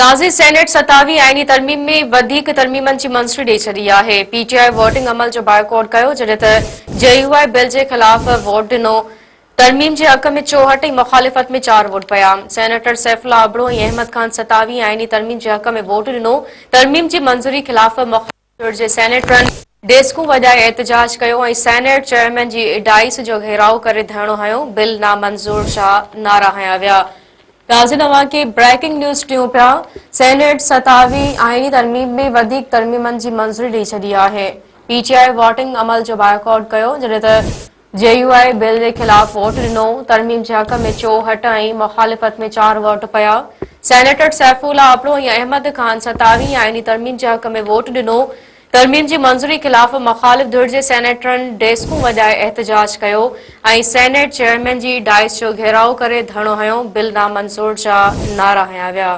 Nazi senate 27 आईनी तरमीम में वधीक तरमीमन जी मंजूरी ॾेई छॾी आहे। पीटीआई वोटिंग अमल जो बाइकॉट कयो, जॾहिं त जेयूआई बिल जे ख़िलाफ़ वोट ॾिनो। तरमीम जे हक़ में 64 ऐं मुखालिफ़त में 4 वोट पिया। सेनेटर सैफुल्लाह अबड़ो ऐं अहमद खान 27 आईनी तरमीम जे हक़ में वोट ॾिनो। तरमीम जी मंजूरी ख़िलाफ़ मुखालिफ़ जे सेनेटरनि डेस्कूं वॼाए एहतजाज कयो ऐं सेनेट चेयरमैन जी डाइस जो घेराव करे धरणो हयो। बिल नामंजूर शाह नारा हया विया। गाज़ीनवा के ब्रेकिंग न्यूज़ टियों पिया। सेनेट 27 आईनी तरमीम में वधीक तरमीमन जी मंजूरी ॾेई छॾी आहे। पीटीआई वोटिंग अमल जो बाइकॉट कयो, जॾहिं त जेयूआई बिल जे ख़िलाफ़ वोट ॾिनो। तरमीम जे हक़ में 64 ऐं मुखालिफ़त में 4 वोट पिया। सेनेटर सैफुल्लाह अबड़ो ऐं अहमद खान 27 आईनी तरमीम जे हक़ में वोट ॾिनो। तरमीम जी मंजूरी ख़िलाफ़ मुखालिफ़ धुर जे सेनेटरनि डेस्कूं वॼाए एहतजाज कयो ऐं सेनेट चेयरमैन जी डाइस जो घेराव करे धरणो हयो। बिल नामंजूर जा नारा हया विया।